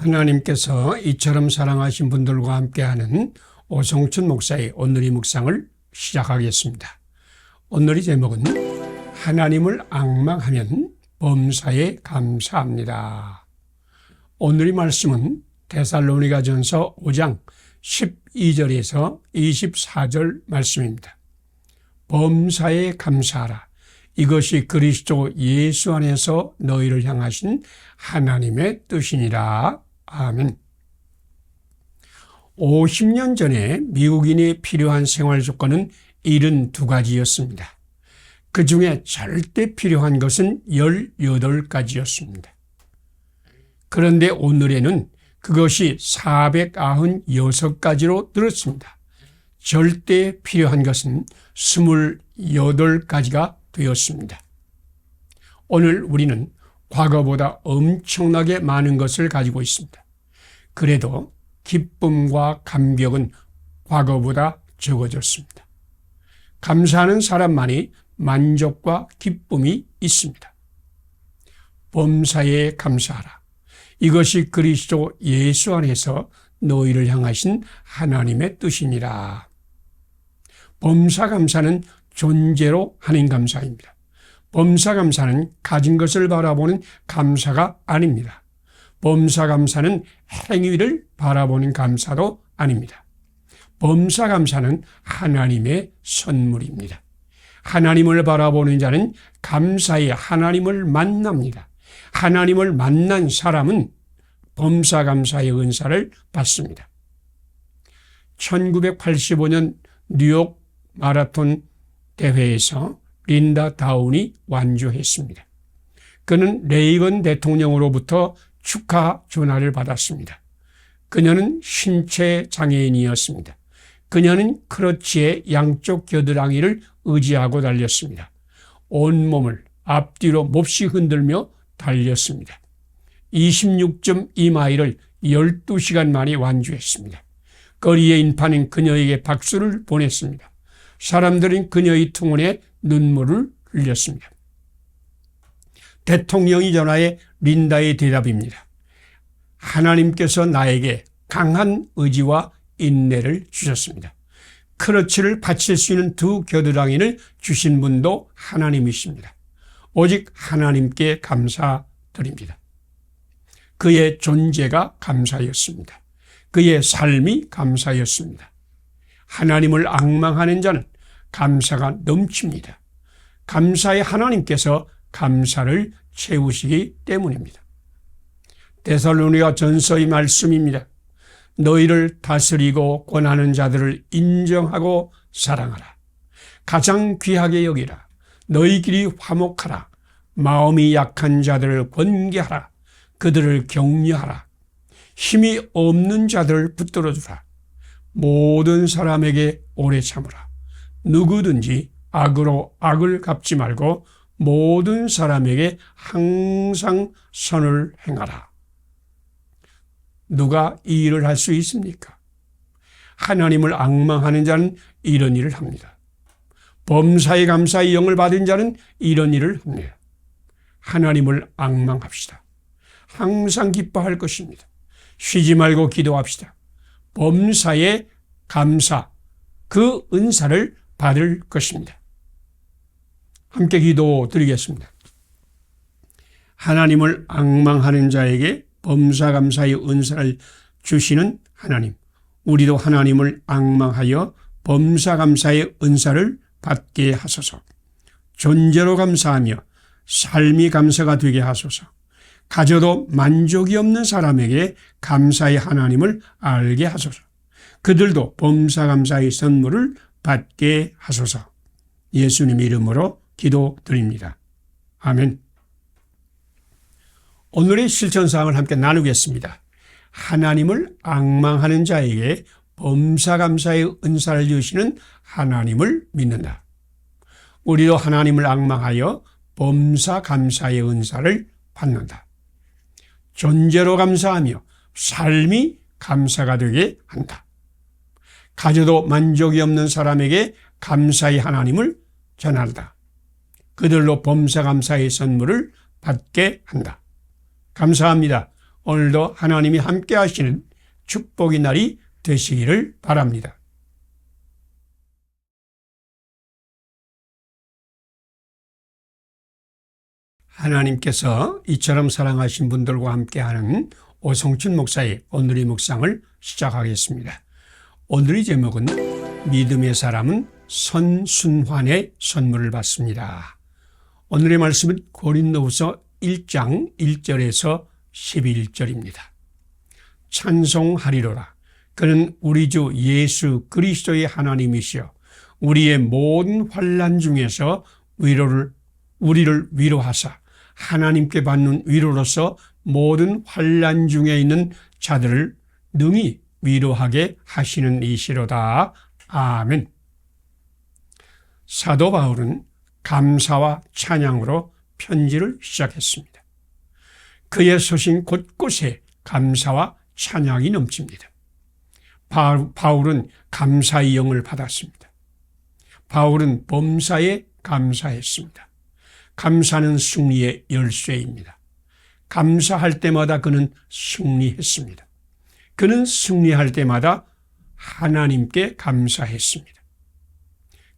하나님께서 이처럼 사랑하신 분들과 함께하는 오성춘 목사의 오늘의 묵상을 시작하겠습니다. 오늘의 제목은 하나님을 앙망하면 범사에 감사합니다. 오늘의 말씀은 데살로니가전서 5장 12절에서 24절 말씀입니다. 범사에 감사하라. 이것이 그리스도 예수 안에서 너희를 향하신 하나님의 뜻이니라. 아멘. 50년 전에 미국인이 필요한 생활 조건은 72가지였습니다. 그 중에 절대 필요한 것은 18가지였습니다. 그런데 오늘에는 그것이 496가지로 늘었습니다. 절대 필요한 것은 28가지가 되었습니다. 오늘 우리는 과거보다 엄청나게 많은 것을 가지고 있습니다. 그래도 기쁨과 감격은 과거보다 적어졌습니다. 감사하는 사람만이 만족과 기쁨이 있습니다. 범사에 감사하라. 이것이 그리스도 예수 안에서 너희를 향하신 하나님의 뜻이니라. 범사 감사는 존재로 하는 감사입니다. 범사 감사는 가진 것을 바라보는 감사가 아닙니다. 범사 감사는 행위를 바라보는 감사도 아닙니다. 범사 감사는 하나님의 선물입니다. 하나님을 바라보는 자는 감사에 하나님을 만납니다. 하나님을 만난 사람은 범사 감사의 은사를 받습니다. 1985년 뉴욕 마라톤 대회에서 린다 다운이 완주했습니다. 그는 레이건 대통령으로부터 축하 전화를 받았습니다. 그녀는 신체 장애인이었습니다. 그녀는 크러치의 양쪽 겨드랑이를 의지하고 달렸습니다. 온몸을 앞뒤로 몹시 흔들며 달렸습니다. 26.2마일을 12시간 만에 완주했습니다. 거리의 인파는 그녀에게 박수를 보냈습니다. 사람들은 그녀의 투혼에 눈물을 흘렸습니다. 대통령이 전화해 린다의 대답입니다. 하나님께서 나에게 강한 의지와 인내를 주셨습니다. 크러치를 받칠 수 있는 두 겨드랑이를 주신 분도 하나님이십니다. 오직 하나님께 감사드립니다. 그의 존재가 감사였습니다. 그의 삶이 감사였습니다. 하나님을 앙망하는 자는 감사가 넘칩니다. 감사의 하나님께서 감사를 채우시기 때문입니다. 데살로니가 전서의 말씀입니다. 너희를 다스리고 권하는 자들을 인정하고 사랑하라. 가장 귀하게 여기라. 너희끼리 화목하라. 마음이 약한 자들을 권계하라. 그들을 격려하라. 힘이 없는 자들을 붙들어주라. 모든 사람에게 오래 참으라. 누구든지 악으로 악을 갚지 말고 모든 사람에게 항상 선을 행하라. 누가 이 일을 할 수 있습니까? 하나님을 앙망하는 자는 이런 일을 합니다. 범사에 감사의 영을 받은 자는 이런 일을 합니다. 하나님을 앙망합시다. 항상 기뻐할 것입니다. 쉬지 말고 기도합시다. 범사에 감사, 그 은사를 받을 것입니다. 함께 기도드리겠습니다. 하나님을 앙망하는 자에게 범사 감사의 은사를 주시는 하나님, 우리도 하나님을 앙망하여 범사 감사의 은사를 받게 하소서. 존재로 감사하며 삶이 감사가 되게 하소서. 가져도 만족이 없는 사람에게 감사의 하나님을 알게 하소서. 그들도 범사 감사의 선물을 받게 하소서. 예수님 이름으로 기도드립니다. 아멘. 오늘의 실천사항을 함께 나누겠습니다. 하나님을 앙망하는 자에게 범사 감사의 은사를 주시는 하나님을 믿는다. 우리도 하나님을 앙망하여 범사 감사의 은사를 받는다. 존재로 감사하며 삶이 감사가 되게 한다. 가져도 만족이 없는 사람에게 감사의 하나님을 전한다. 그들로 범사 감사의 선물을 받게 한다. 감사합니다. 오늘도 하나님이 함께 하시는 축복의 날이 되시기를 바랍니다. 하나님께서 이처럼 사랑하신 분들과 함께하는 오성춘 목사의 오늘의 묵상을 시작하겠습니다. 오늘의 제목은 믿음의 사람은 선순환의 선물을 받습니다. 오늘의 말씀은 고린도후서 1장 1절에서 11절입니다. 찬송하리로라. 그는 우리 주 예수 그리스도의 하나님이시여 우리의 모든 환난 중에서 우리를 위로하사 하나님께 받는 위로로서 모든 환난 중에 있는 자들을 능히 위로하게 하시는 이시로다. 아멘. 사도 바울은 감사와 찬양으로 편지를 시작했습니다. 그의 서신 곳곳에 감사와 찬양이 넘칩니다. 바울은 감사의 영을 받았습니다. 바울은 범사에 감사했습니다. 감사는 승리의 열쇠입니다. 감사할 때마다 그는 승리했습니다. 그는 승리할 때마다 하나님께 감사했습니다.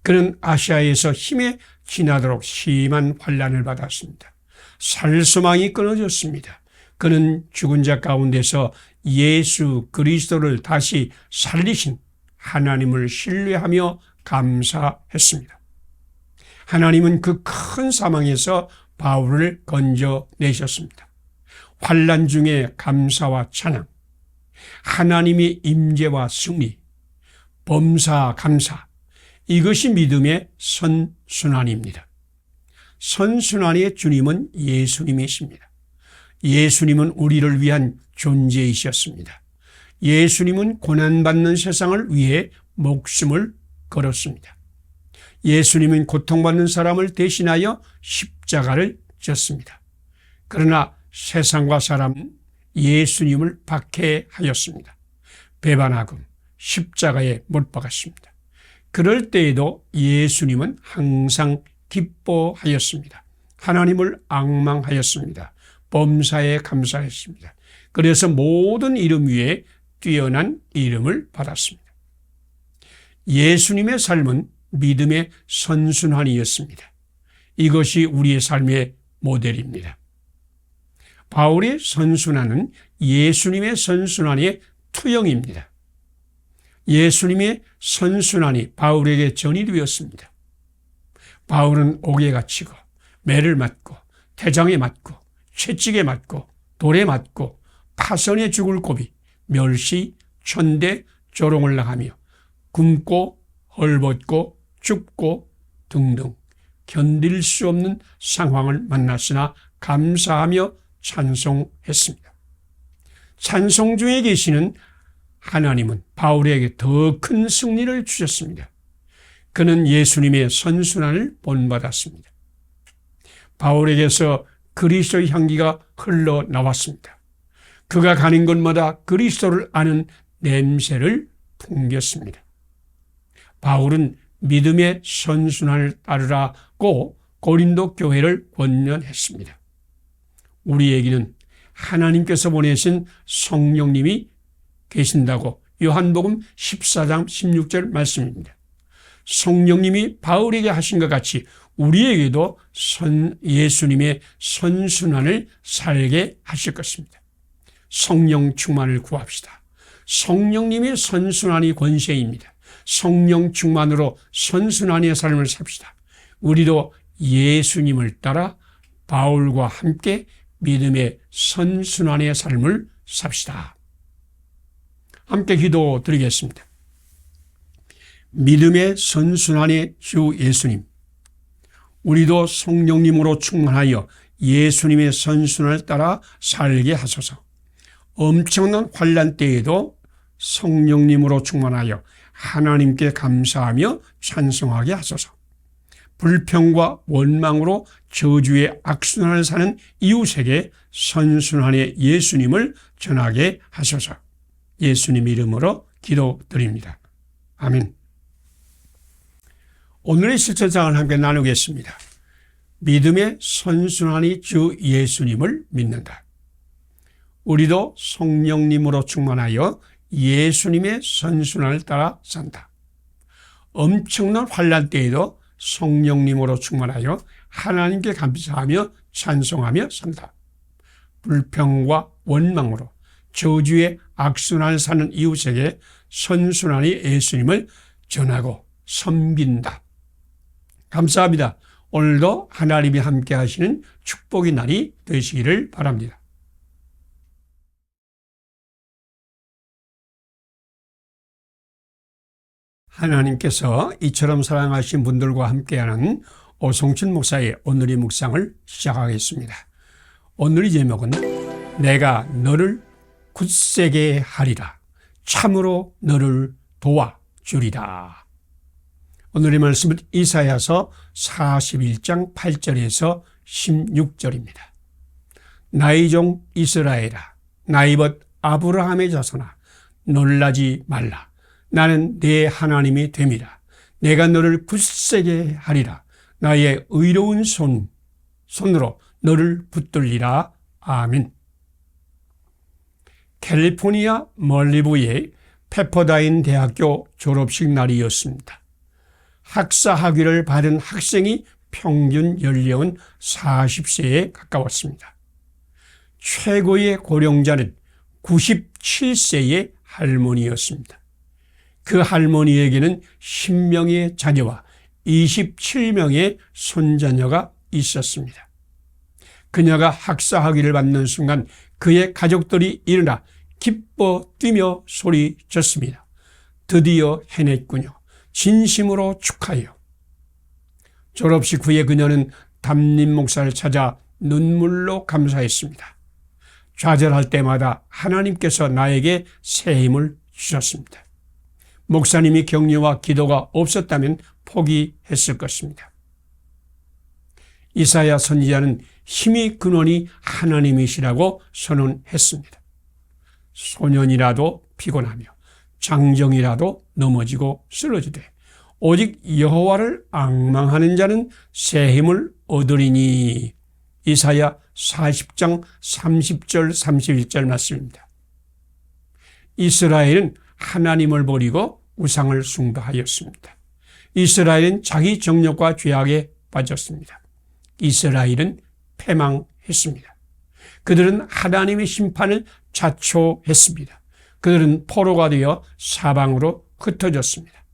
그는 아시아에서 힘에 지나도록 심한 환난을 받았습니다. 살 소망이 끊어졌습니다. 그는 죽은 자 가운데서 예수 그리스도를 다시 살리신 하나님을 신뢰하며 감사했습니다. 하나님은 그 큰 사망에서 바울을 건져내셨습니다. 환난 중에 감사와 찬양, 하나님의 임재와 승리, 범사 감사, 이것이 믿음의 선순환입니다. 선순환의 주님은 예수님이십니다. 예수님은 우리를 위한 존재이셨습니다. 예수님은 고난받는 세상을 위해 목숨을 걸었습니다. 예수님은 고통받는 사람을 대신하여 십자가를 졌습니다. 그러나 세상과 사람은 예수님을 박해하였습니다. 배반하고 십자가에 못 박았습니다. 그럴 때에도 예수님은 항상 기뻐하였습니다. 하나님을 앙망하였습니다. 범사에 감사했습니다. 그래서 모든 이름 위에 뛰어난 이름을 받았습니다. 예수님의 삶은 믿음의 선순환이었습니다. 이것이 우리의 삶의 모델입니다. 바울의 선순환은 예수님의 선순환의 투영입니다. 예수님의 선순환이 바울에게 전이되었습니다. 바울은 옥에 갇히고 매를 맞고 태장에 맞고 채찍에 맞고 돌에 맞고 파선에 죽을 고비 멸시 천대 조롱을 당하며 굶고 헐벗고 춥고 등등 견딜 수 없는 상황을 만났으나 감사하며 찬송했습니다. 찬송 중에 계시는 하나님은 바울에게 더 큰 승리를 주셨습니다. 그는 예수님의 선순환을 본받았습니다. 바울에게서 그리스도의 향기가 흘러나왔습니다. 그가 가는 곳마다 그리스도를 아는 냄새를 풍겼습니다. 바울은 믿음의 선순환을 따르라고 고린도 교회를 권면했습니다. 우리에게는 하나님께서 보내신 성령님이 계신다고 요한복음 14장 16절 말씀입니다. 성령님이 바울에게 하신 것 같이 우리에게도 예수님의 선순환을 살게 하실 것입니다. 성령 충만을 구합시다. 성령님의 선순환이 권세입니다. 성령 충만으로 선순환의 삶을 삽시다. 우리도 예수님을 따라 바울과 함께 믿음의 선순환의 삶을 삽시다. 함께 기도드리겠습니다. 믿음의 선순환의 주 예수님, 우리도 성령님으로 충만하여 예수님의 선순환을 따라 살게 하소서. 엄청난 환난 때에도 성령님으로 충만하여 하나님께 감사하며 찬송하게 하소서. 불평과 원망으로 저주의 악순환을 사는 이웃에게 선순환의 예수님을 전하게 하소서. 예수님 이름으로 기도드립니다. 아멘. 오늘의 실천장을 함께 나누겠습니다. 믿음의 선순환이 주 예수님을 믿는다. 우리도 성령님으로 충만하여 예수님의 선순환을 따라 산다. 엄청난 환난 때에도 성령님으로 충만하여 하나님께 감사하며 찬송하며 산다. 불평과 원망으로 저주의 악순환을 사는 이웃에게 선순환의 예수님을 전하고 섬긴다. 감사합니다. 오늘도 하나님이 함께 하시는 축복의 날이 되시기를 바랍니다. 하나님께서 이처럼 사랑하신 분들과 함께하는 오성춘 목사의 오늘의 묵상을 시작하겠습니다. 오늘의 제목은 내가 너를 굳세게 하리라. 참으로 너를 도와주리라. 오늘의 말씀은 이사야서 41장 8절에서 16절입니다. 나의 종 이스라엘아, 나의 벗 아브라함의 자손아, 놀라지 말라. 나는 내 하나님이 됨이라. 내가 너를 굳세게 하리라. 나의 의로운 손으로 너를 붙들리라. 아멘. 캘리포니아 멀리부의 페퍼다인 대학교 졸업식 날이었습니다. 학사 학위를 받은 학생이 평균 연령은 40세에 가까웠습니다. 최고의 고령자는 97세의 할머니였습니다. 그 할머니에게는 10명의 자녀와 27명의 손자녀가 있었습니다. 그녀가 학사 학위를 받는 순간 그의 가족들이 일어나 기뻐 뛰며 소리쳤습니다. 드디어 해냈군요. 진심으로 축하해요. 졸업식 후에 그녀는 담임 목사를 찾아 눈물로 감사했습니다. 좌절할 때마다 하나님께서 나에게 새 힘을 주셨습니다. 목사님이 격려와 기도가 없었다면 포기했을 것입니다. 이사야 선지자는 힘의 근원이 하나님이시라고 선언했습니다. 소년이라도 피곤하며 장정이라도 넘어지고 쓰러지되 오직 여호와를 앙망하는 자는 새 힘을 얻으리니. 이사야 40장 30절 31절 말씀입니다. 이스라엘은 하나님을 버리고 우상을 숭배하였습니다. 이스라엘은 자기 정욕과 죄악에 빠졌습니다. 이스라엘은 패망했습니다. 그들은 하나님의 심판을 자초했습니다. 그들은 포로가 되어 사방으로 흩어졌습니다.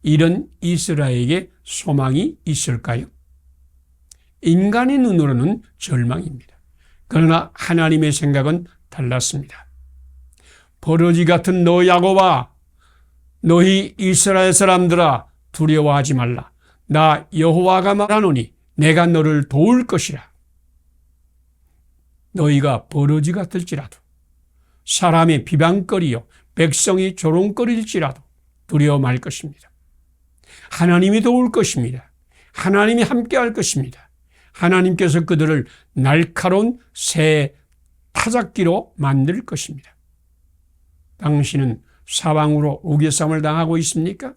이런 이스라엘에게 소망이 있을까요? 인간의 눈으로는 절망입니다. 그러나 하나님의 생각은 달랐습니다. 버러지 같은 너 야곱아, 너희 이스라엘 사람들아, 두려워하지 말라. 나 여호와가 말하노니 내가 너를 도울 것이라. 너희가 버러지 같을지라도 사람의 비방거리요 백성이 조롱거릴지라도 두려워 말 것입니다. 하나님이 도울 것입니다. 하나님이 함께할 것입니다. 하나님께서 그들을 날카로운 새 타작기로 만들 것입니다. 당신은 사방으로 우겨쌈을 당하고 있습니까?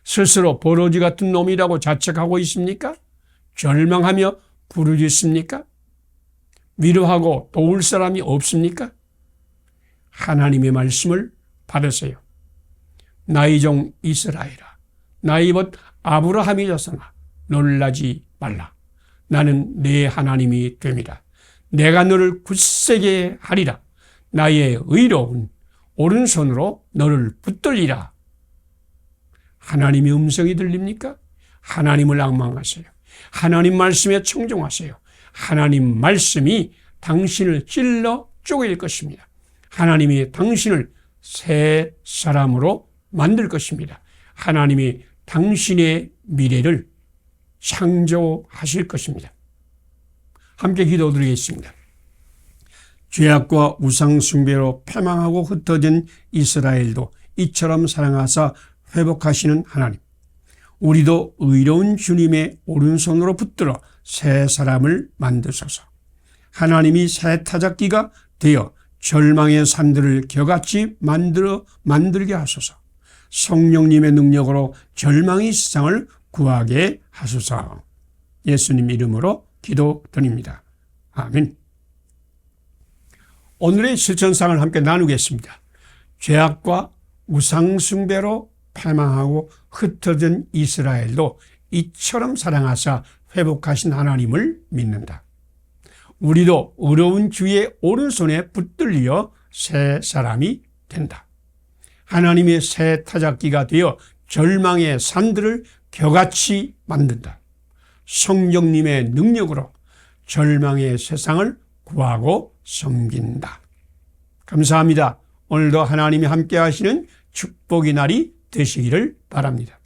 스스로 버러지 같은 놈이라고 자책하고 있습니까? 절망하며 부르짖습니까? 위로하고 도울 사람이 없습니까? 하나님의 말씀을 받으세요. 나의 종 이스라엘아, 나의 벗 아브라함의 자손아, 놀라지 말라. 나는 내 하나님이 됨이라. 내가 너를 굳세게 하리라. 나의 의로운 오른손으로 너를 붙들리라. 하나님의 음성이 들립니까? 하나님을 앙망하세요. 하나님 말씀에 청종하세요. 하나님 말씀이 당신을 찔러 쪼갤 것입니다. 하나님이 당신을 새 사람으로 만들 것입니다. 하나님이 당신의 미래를 창조하실 것입니다. 함께 기도드리겠습니다. 죄악과 우상 숭배로 패망하고 흩어진 이스라엘도 이처럼 사랑하사 회복하시는 하나님, 우리도 의로운 주님의 오른손으로 붙들어 새 사람을 만드소서. 하나님이 새 타작기가 되어 절망의 산들을 겨같이 만들게 하소서. 성령님의 능력으로 절망의 세상을 구하게 하소서. 예수님 이름으로 기도드립니다. 아멘. 오늘의 실천상을 함께 나누겠습니다. 죄악과 우상숭배로 패망하고 흩어진 이스라엘도 이처럼 사랑하사 회복하신 하나님을 믿는다. 우리도 의로운 주의 오른손에 붙들려 새 사람이 된다. 하나님의 새 타작기가 되어 절망의 산들을 겨같이 만든다. 성령님의 능력으로 절망의 세상을 구하고 섬긴다. 감사합니다. 오늘도 하나님이 함께 하시는 축복의 날이 되시기를 바랍니다.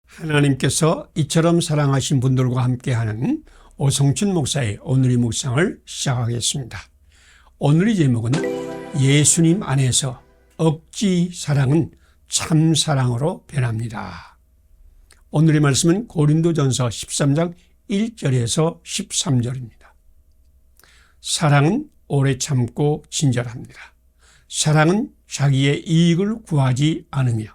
하나님께서 이처럼 사랑하신 분들과 함께하는 오성춘 목사의 오늘의 묵상을 시작하겠습니다. 오늘의 제목은 예수님 안에서 억지 사랑은 참 사랑으로 변합니다. 오늘의 말씀은 고린도전서 13장 1절에서 13절입니다. 사랑은 오래 참고 친절합니다. 사랑은 자기의 이익을 구하지 않으며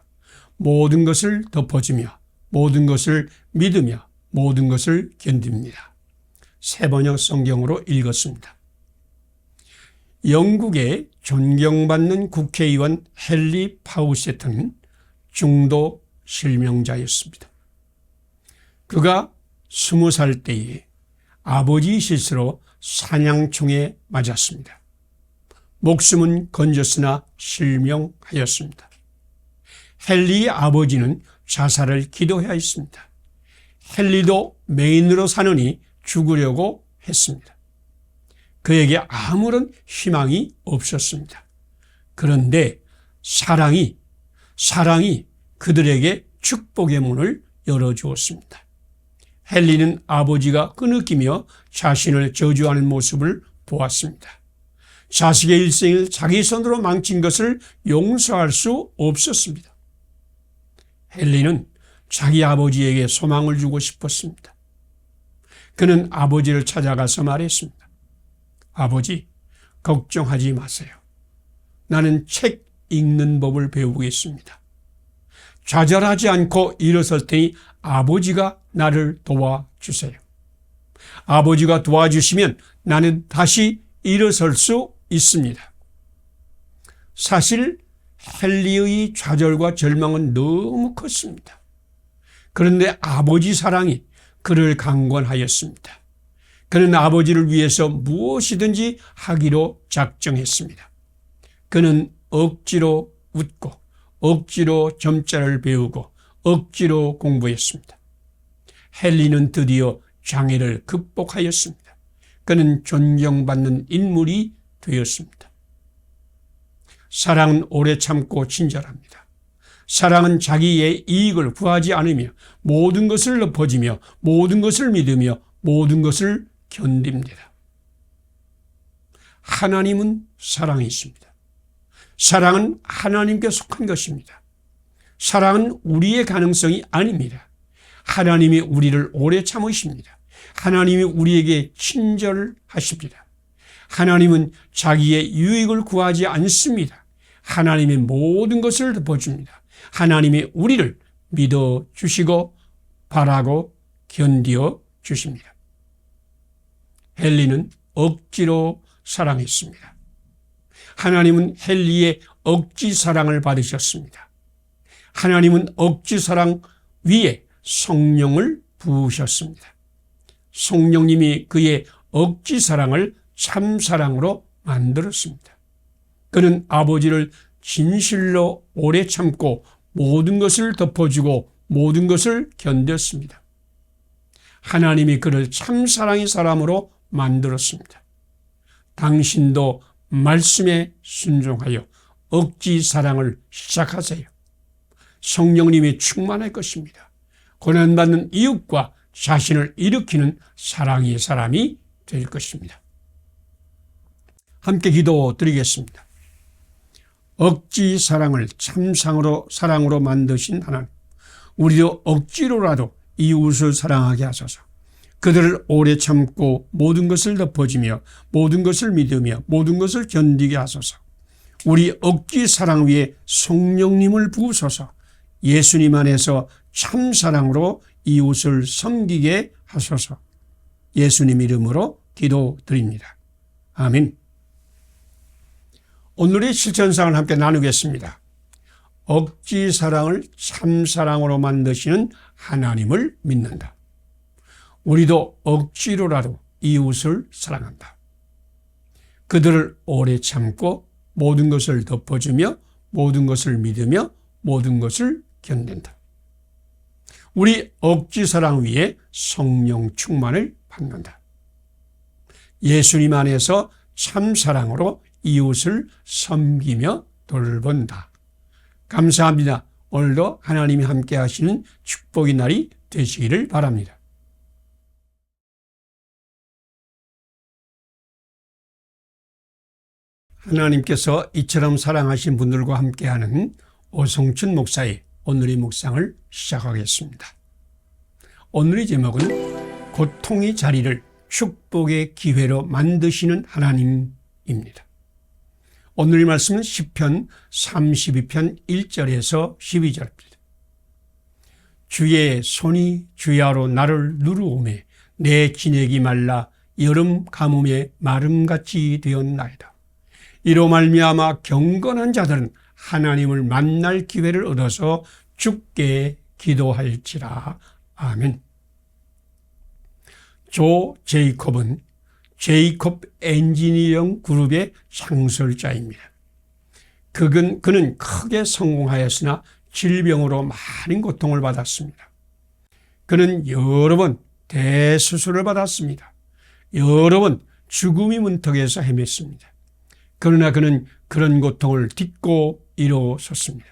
모든 것을 덮어주며 모든 것을 믿으며 모든 것을 견딥니다. 새번역 성경으로 읽었습니다. 영국의 존경받는 국회의원 헨리 파우세트는 중도 실명자였습니다. 그가 20살 때에 아버지 실수로 사냥총에 맞았습니다. 목숨은 건졌으나 실명하였습니다. 헨리의 아버지는 자살을 기도하였습니다. 헨리도 맹인으로 사느니 죽으려고 했습니다. 그에게 아무런 희망이 없었습니다. 그런데 사랑이 그들에게 축복의 문을 열어주었습니다. 헨리는 아버지가 끄느끼며 자신을 저주하는 모습을 보았습니다. 자식의 일생을 자기 손으로 망친 것을 용서할 수 없었습니다. 헨리는 자기 아버지에게 소망을 주고 싶었습니다. 그는 아버지를 찾아가서 말했습니다. 아버지, 걱정하지 마세요. 나는 책 읽는 법을 배우겠습니다. 좌절하지 않고 일어설 테니 아버지가 나를 도와주세요. 아버지가 도와주시면 나는 다시 일어설 수 있습니다. 사실 헨리의 좌절과 절망은 너무 컸습니다. 그런데 아버지 사랑이 그를 강권하였습니다. 그는 아버지를 위해서 무엇이든지 하기로 작정했습니다. 그는 억지로 웃고 억지로 점자를 배우고 억지로 공부했습니다. 헨리는 드디어 장애를 극복하였습니다. 그는 존경받는 인물이 되었습니다. 사랑은 오래 참고 친절합니다. 사랑은 자기의 이익을 구하지 않으며 모든 것을 덮어지며 모든 것을 믿으며 모든 것을 견딥니다. 하나님은 사랑이십니다. 사랑은 하나님께 속한 것입니다. 사랑은 우리의 가능성이 아닙니다. 하나님이 우리를 오래 참으십니다. 하나님이 우리에게 친절하십니다. 하나님은 자기의 유익을 구하지 않습니다. 하나님의 모든 것을 덮어줍니다. 하나님이 우리를 믿어주시고 바라고 견디어 주십니다. 헨리는 억지로 사랑했습니다. 하나님은 헨리의 억지 사랑을 받으셨습니다. 하나님은 억지 사랑 위에 성령을 부으셨습니다. 성령님이 그의 억지 사랑을 참사랑으로 만들었습니다. 그는 아버지를 진실로 오래 참고 모든 것을 덮어주고 모든 것을 견뎠습니다. 하나님이 그를 참사랑의 사람으로 만들었습니다. 당신도 말씀에 순종하여 억지 사랑을 시작하세요. 성령님이 충만할 것입니다. 고난받는 이웃과 자신을 일으키는 사랑의 사람이 될 것입니다. 함께 기도드리겠습니다. 억지 사랑을 참상으로 사랑으로 만드신 하나님, 우리도 억지로라도 이웃을 사랑하게 하소서. 그들을 오래 참고 모든 것을 덮어주며 모든 것을 믿으며 모든 것을 견디게 하소서. 우리 억지 사랑 위에 성령님을 부으소서. 예수님 안에서 참사랑으로 이웃을 섬기게 하소서. 예수님 이름으로 기도드립니다. 아멘. 오늘의 실천사항을 함께 나누겠습니다. 억지 사랑을 참사랑으로 만드시는 하나님을 믿는다. 우리도 억지로라도 이웃을 사랑한다. 그들을 오래 참고 모든 것을 덮어주며 모든 것을 믿으며 모든 것을 견딘다. 우리 억지 사랑 위에 성령 충만을 받는다. 예수님 안에서 참사랑으로 이웃을 섬기며 돌본다. 감사합니다. 오늘도 하나님이 함께 하시는 축복의 날이 되시기를 바랍니다. 하나님께서 이처럼 사랑하신 분들과 함께하는 오성춘 목사의 오늘의 묵상을 시작하겠습니다. 오늘의 제목은 고통의 자리를 축복의 기회로 만드시는 하나님입니다. 오늘의 말씀은 시편 32편 1절에서 12절입니다. 주의 손이 주야로 나를 누르오매 내 진액이 말라 여름 가뭄에 마름같이 되었나이다. 이로 말미암아 경건한 자들은 하나님을 만날 기회를 얻어서 주께 기도할지라. 아멘. 조 제이콥은 제이콥 엔지니어링 그룹의 창설자입니다. 그는 크게 성공하였으나 질병으로 많은 고통을 받았습니다. 그는 여러 번 대수술을 받았습니다. 여러 번 죽음의 문턱에서 헤맸습니다. 그러나 그는 그런 고통을 딛고 일어섰습니다.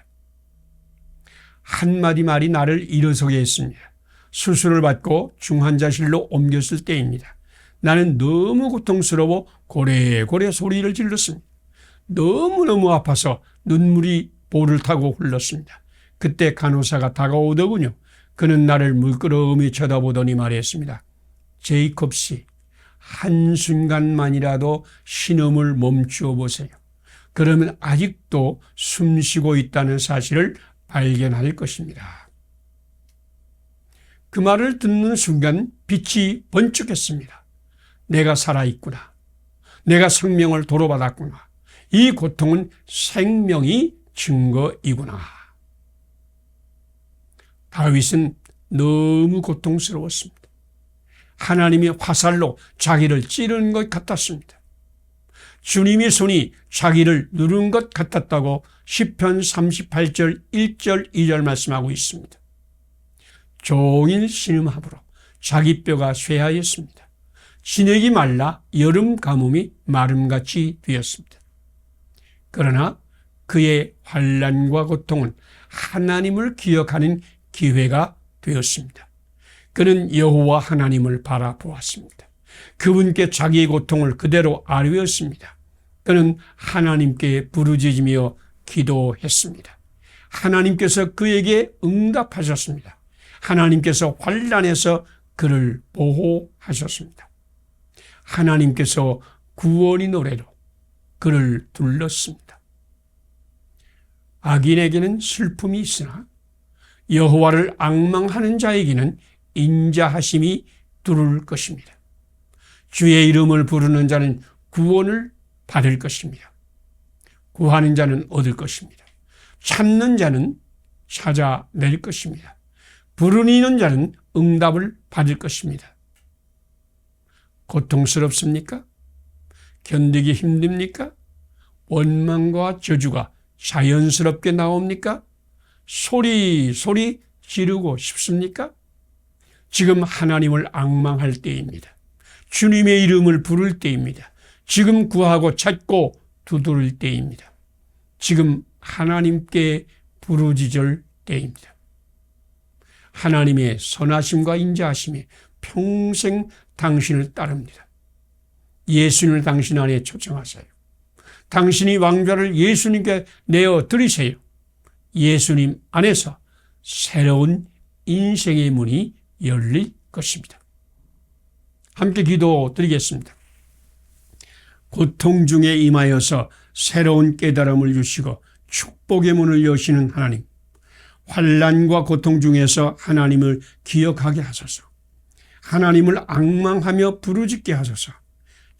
한마디 말이 나를 일어서게 했습니다. 수술을 받고 중환자실로 옮겼을 때입니다. 나는 너무 고통스러워 고래고래 소리를 질렀습니다. 너무너무 아파서 눈물이 볼을 타고 흘렀습니다. 그때 간호사가 다가오더군요. 그는 나를 물끄러미 쳐다보더니 말했습니다. 제이콥 씨, 한순간만이라도 신음을 멈추어 보세요. 그러면 아직도 숨쉬고 있다는 사실을 발견할 것입니다. 그 말을 듣는 순간 빛이 번쩍했습니다. 내가 살아있구나. 내가 생명을 도로받았구나. 이 고통은 생명의 증거이구나. 다윗은 너무 고통스러웠습니다. 하나님이 화살로 자기를 찌르는 것 같았습니다. 주님의 손이 자기를 누른 것 같았다고 시편 38절 1절 2절 말씀하고 있습니다. 종일 신음합으로 자기 뼈가 쇠하였습니다. 진액이 말라 여름 가뭄이 마름같이 되었습니다. 그러나 그의 환난과 고통은 하나님을 기억하는 기회가 되었습니다. 그는 여호와 하나님을 바라보았습니다. 그분께 자기의 고통을 그대로 아뢰었습니다. 그는 하나님께 부르짖으며 기도했습니다. 하나님께서 그에게 응답하셨습니다. 하나님께서 환난에서 그를 보호하셨습니다. 하나님께서 구원의 노래로 그를 둘렀습니다. 악인에게는 슬픔이 있으나 여호와를 앙망하는 자에게는 인자하심이 두를 것입니다. 주의 이름을 부르는 자는 구원을 받을 것입니다. 구하는 자는 얻을 것입니다. 찾는 자는 찾아낼 것입니다. 부르짖는 자는 응답을 받을 것입니다. 고통스럽습니까? 견디기 힘듭니까? 원망과 저주가 자연스럽게 나옵니까? 소리 지르고 싶습니까? 지금 하나님을 앙망할 때입니다. 주님의 이름을 부를 때입니다. 지금 구하고 찾고 두드릴 때입니다. 지금 하나님께 부르짖을 때입니다. 하나님의 선하심과 인자하심이 평생 당신을 따릅니다. 예수님을 당신 안에 초청하세요. 당신이 왕좌를 예수님께 내어드리세요. 예수님 안에서 새로운 인생의 문이 열릴 것입니다. 함께 기도드리겠습니다. 고통 중에 임하여서 새로운 깨달음을 주시고 축복의 문을 여시는 하나님, 환난과 고통 중에서 하나님을 기억하게 하소서. 하나님을 앙망하며 부르짖게 하소서.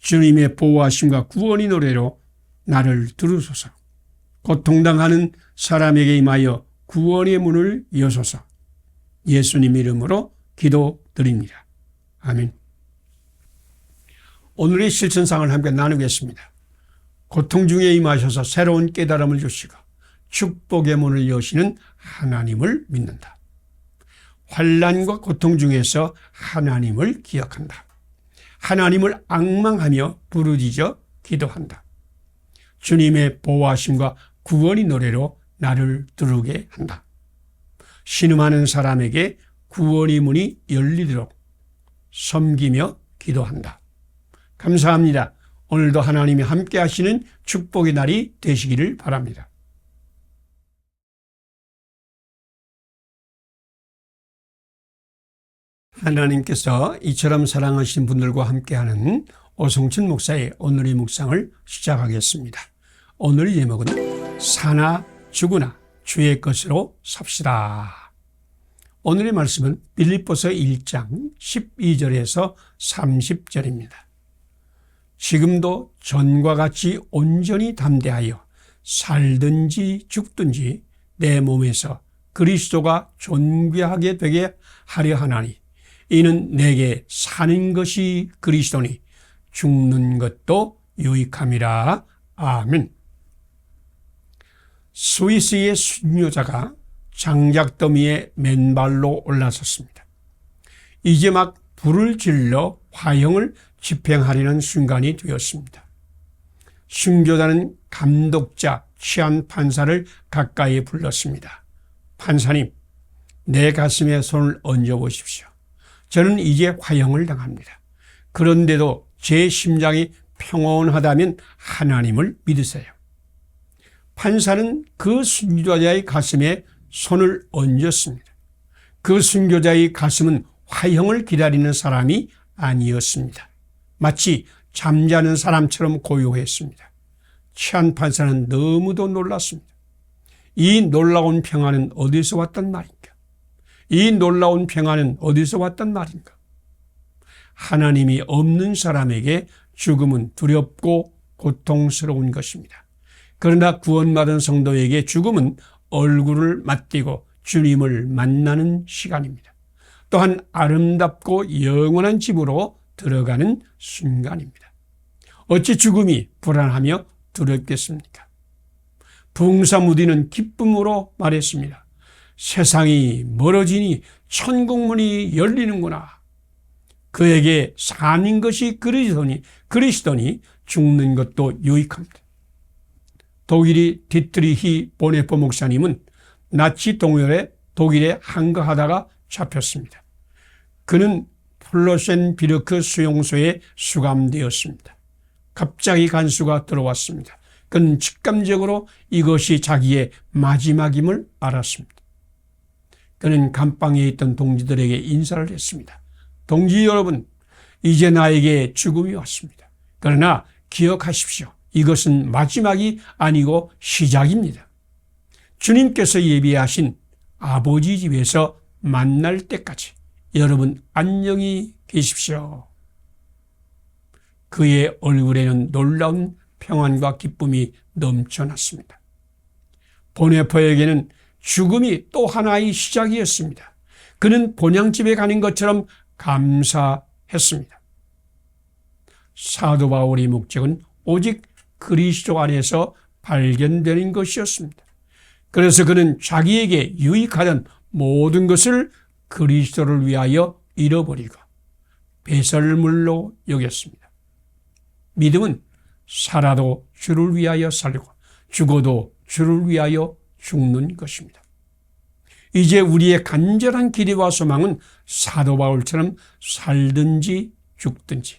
주님의 보호하심과 구원의 노래로 나를 들으소서. 고통당하는 사람에게 임하여 구원의 문을 여소서. 예수님 이름으로 기도드립니다. 아멘. 오늘의 실천상을 함께 나누겠습니다. 고통 중에 임하셔서 새로운 깨달음을 주시고 축복의 문을 여시는 하나님을 믿는다. 환난과 고통 중에서 하나님을 기억한다. 하나님을 앙망하며 부르짖어 기도한다. 주님의 보호하심과 구원의 노래로 나를 들으게 한다. 신음하는 사람에게 구원의 문이 열리도록 섬기며 기도한다. 감사합니다. 오늘도 하나님이 함께 하시는 축복의 날이 되시기를 바랍니다. 하나님께서 이처럼 사랑하신 분들과 함께하는 오성춘 목사의 오늘의 묵상을 시작하겠습니다. 오늘의 제목은 사나 죽으나 주의 것으로 삽시다. 오늘의 말씀은 빌립보서 1장 12절에서 30절입니다. 지금도 전과 같이 온전히 담대하여 살든지 죽든지 내 몸에서 그리스도가 존귀하게 되게 하려 하나니 이는 내게 사는 것이 그리스도니 죽는 것도 유익함이라. 아멘. 스위스의 순교자가 장작더미에 맨발로 올라섰습니다. 이제 막 불을 질러 화형을 집행하려는 순간이 되었습니다. 순교자는 감독자 치안 판사를 가까이 불렀습니다. 판사님, 내 가슴에 손을 얹어 보십시오. 저는 이제 화형을 당합니다. 그런데도 제 심장이 평온하다면 하나님을 믿으세요. 판사는 그 순교자의 가슴에 손을 얹었습니다. 그 순교자의 가슴은 화형을 기다리는 사람이 아니었습니다. 마치 잠자는 사람처럼 고요했습니다. 치안 판사는 너무도 놀랐습니다. 이 놀라운 평안은 어디서 왔단 말인가? 이 놀라운 평안은 어디서 왔단 말인가? 하나님이 없는 사람에게 죽음은 두렵고 고통스러운 것입니다. 그러나 구원받은 성도에게 죽음은 얼굴을 맞대고 주님을 만나는 시간입니다. 또한 아름답고 영원한 집으로 들어가는 순간입니다. 어찌 죽음이 불안하며 두렵겠습니까? 풍사무디는 기쁨으로 말했습니다. 세상이 멀어지니 천국문이 열리는구나. 그에게 사는 것이 그리스도니 죽는 것도 유익합니다. 독일의 디트리히 보네포 목사님은 나치 동열에 독일에 항거하다가 잡혔습니다. 그는 플로센비르크 수용소에 수감되었습니다. 갑자기 간수가 들어왔습니다. 그는 직감적으로 이것이 자기의 마지막임을 알았습니다. 그는 감방에 있던 동지들에게 인사를 했습니다. 동지 여러분, 이제 나에게 죽음이 왔습니다. 그러나 기억하십시오. 이것은 마지막이 아니고 시작입니다. 주님께서 예비하신 아버지 집에서 만날 때까지 여러분 안녕히 계십시오. 그의 얼굴에는 놀라운 평안과 기쁨이 넘쳐났습니다. 보네포에게는 죽음이 또 하나의 시작이었습니다. 그는 본향집에 가는 것처럼 감사했습니다. 사도 바울의 목적은 오직 그리스도 안에서 발견되는 것이었습니다. 그래서 그는 자기에게 유익하던 모든 것을 그리스도를 위하여 잃어버리고 배설물로 여겼습니다. 믿음은 살아도 주를 위하여 살고 죽어도 주를 위하여 죽는 것입니다. 이제 우리의 간절한 기대와 소망은 사도 바울처럼 살든지 죽든지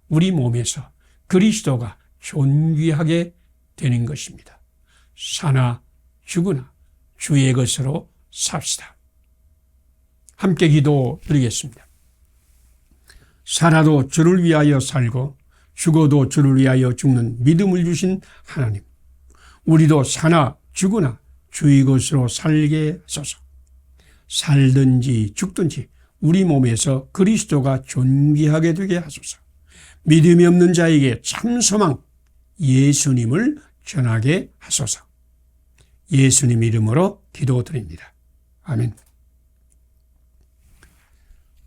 우리 몸에서 그리스도가 존귀하게 되는 것입니다. 사나 죽으나 주의 것으로 삽시다. 함께 기도드리겠습니다. 살아도 주를 위하여 살고 죽어도 주를 위하여 죽는 믿음을 주신 하나님, 우리도 사나 죽으나 주의 것으로 살게 하소서. 살든지 죽든지 우리 몸에서 그리스도가 존귀하게 되게 하소서. 믿음이 없는 자에게 참 소망 예수님을 전하게 하소서. 예수님 이름으로 기도드립니다. 아멘.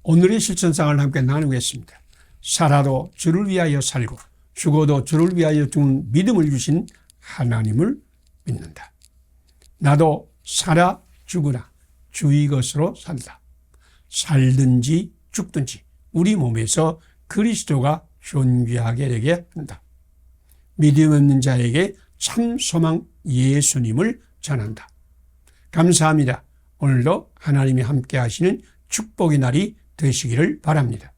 오늘의 실천상을 함께 나누겠습니다. 살아도 주를 위하여 살고 죽어도 주를 위하여 죽는 믿음을 주신 하나님을 믿는다. 나도 살아 죽으나 주의 것으로 산다. 살든지 죽든지 우리 몸에서 그리스도가 존귀하게 되게 한다. 믿음 없는 자에게 참 소망 예수님을 전한다. 감사합니다. 오늘도 하나님이 함께 하시는 축복의 날이 되시기를 바랍니다.